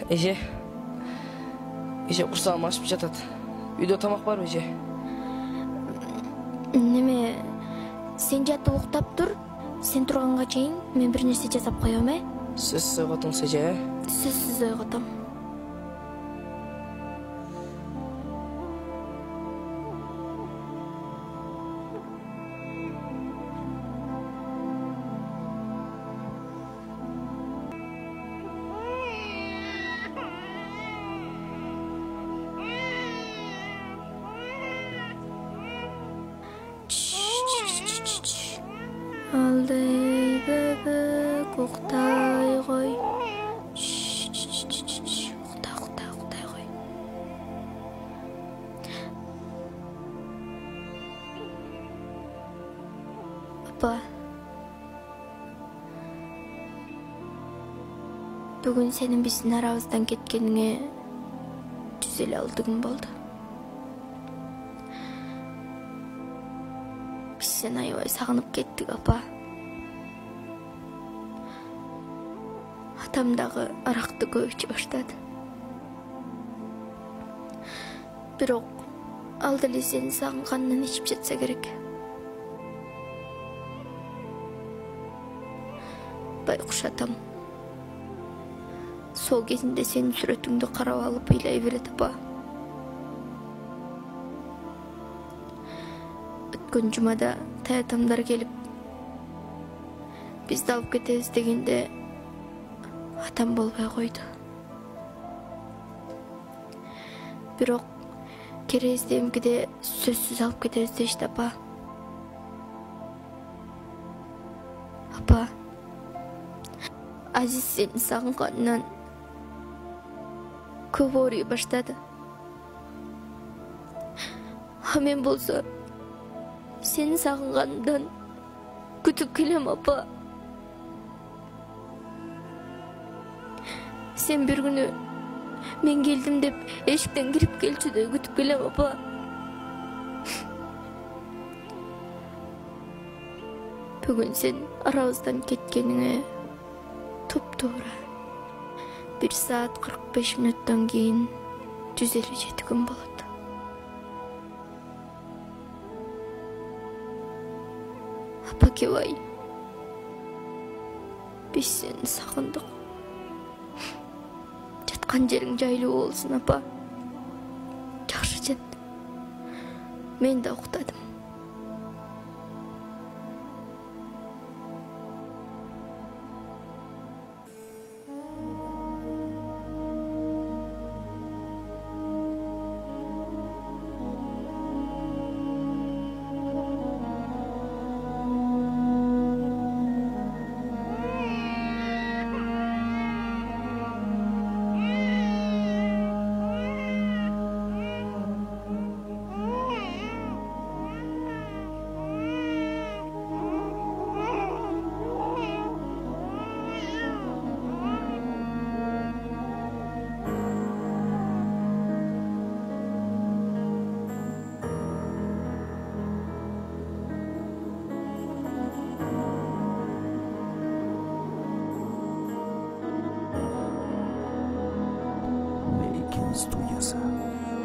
Эже курсағым ашып жатат. Үйдө тамак барбы, эже? Неме, сен жатып уктап тур. Сен турганга чейин мен бир нерсе жасап коем, Сөзсүз ойготуңуз, эже. Сөзсүз ойготом. Алдай бөбөк уктай кой. Уктай кой. Апа. Бүгүн сенин биздин арабыздан кеткениңе 156 күн болду. Sen aybay sağınıp kettik, apa. Atamdağı araktı көп içi başladı. Бирок ал деле сени сагынганынан ичип жатса керек. Байкуш атам. Сол кезинде сенин сүрөтүңдү карап алып ыйлай берет, апа. Өткөн жумада таятамдар келип бизди алып кетебиз дегенде атам болбой койду. Бирок керездемкиде сөзсүз алып кетебиз дешти, апа. Апа, Азиз сени сагынганынан көп ооруй баштады. А мен болсо seni sağıngandan kütüp kelem, apa. Sen bir günü men geldim dep eşikten girip kelçide kütüp kelem, apa. Bugün sen arabızdan ketkeniňe top-toğra 1 saat 45 minuttan keyin 157 gün bolot. Apa Kevay, biz seni sağındık. Жатқан жерің жайлы болсын, апа. Жақсы жат. Мен де уктадым. Студиясы.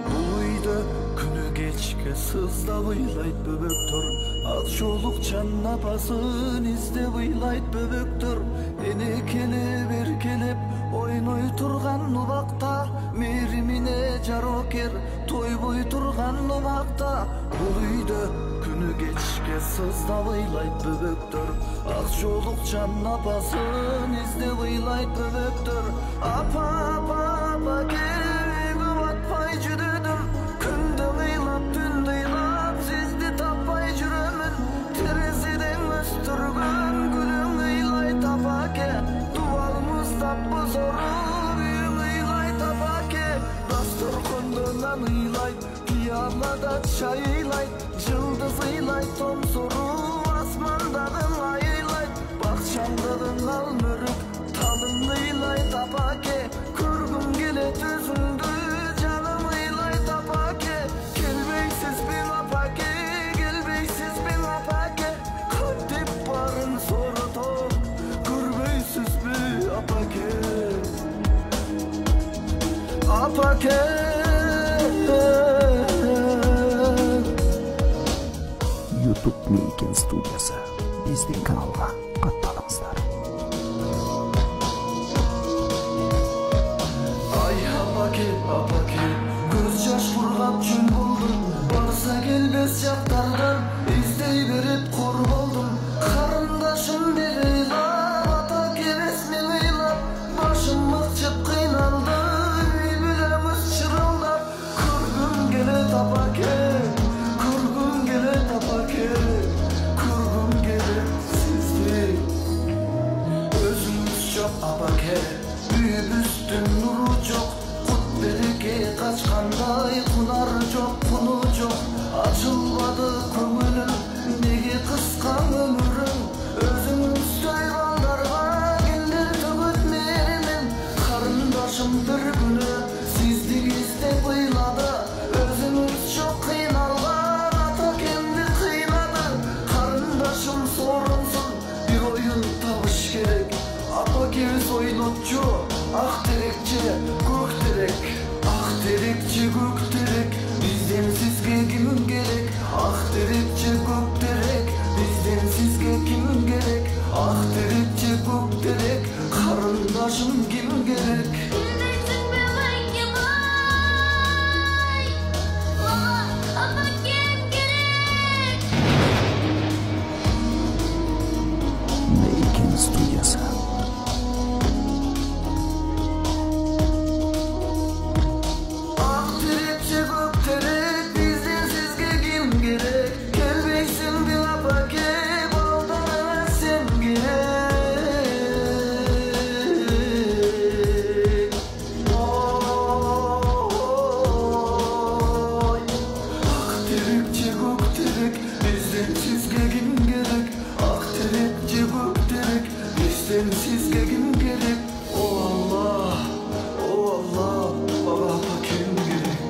Бұл үйді күні кешке сыздап ыйлайт бөбөктөр. Ак жолук жан апасын издеп ыйлайт бөбөктөр. Эне келеп эркелеп ойной турган убакта, мээримине жарокер тойбой турган убакта. Бұл үйді күні кешке сыздап ыйлайт бөбөктөр. Ак жолук жан апасын издеп ыйлайт бөбөктөр. Апа, апа, апа, Tapay jürüdüm, kündü gıylap, tün gıylap, sizdi tapay jürümün. Teresiden östürgün, gülün gıylay tapake. Duvalımız tapı zoru, büyün gıylay tapake. Dastur kundundan gıylay, kıyamada çayıylay. Yıldız gıylay, tom soru, asmandağın ayıylay. Bakşandağın al mürük, talın gıylay tapake. Kürgün gele tüzündü. апаке. YouTube Meyken Stüdyosu bizden kanalga katılыңыздар. Ay apake, apake, göz yaş vurgap çün buldum. Barsa gelmez jaktардан издей берип кор болдum. Карындашым деп ыйлап, ата кебес мен ыйлап, башым мыкчып кыйналды, үй бүлөмүз чырылдап. Көргүм келет апаке, көргүм келет апаке, көргүм келет сизди. Өзүңүз жок апаке, үйүбүздүн нуру жок, кут береке качкандай кунар жок, куну жок. Açılmadı көңүлүм, неге кыска өмүрүм. Өзүңүздөй балдарга келдир төгөт мээримин. Карындашым бир күнү сизди издеп ыйлады. Өзүңүз жок кыйналган атакемди кыйнады. Карындашым сорунсун, бир оюн табыш керек. Апакебиз ойнотчу, ак терекче, көк терек. Ак терекче, көк терек, бизден сизге ким керек? Ак терекче, көк терек, бизден сизге ким керек? Ак терекче, көк терек, карындашым ким керек? Meyken Stüdyosu. Sizge kim gerek? Oh Allah, baba kim gerek?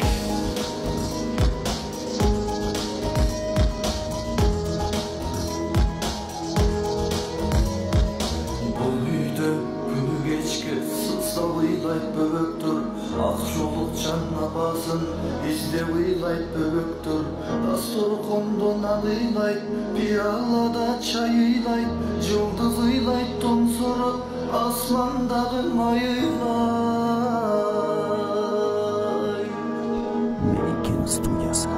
Bu uyda günü geçki sızsal ıylayt böböktür. Ak çoluk can apasın izde ıylayt böböktür. Dasturkondan alıylayt, piyalada çay ıylayt, yıldız ıylayt tomsorup asmandağı mayılayt. Meyken Stüdyosu.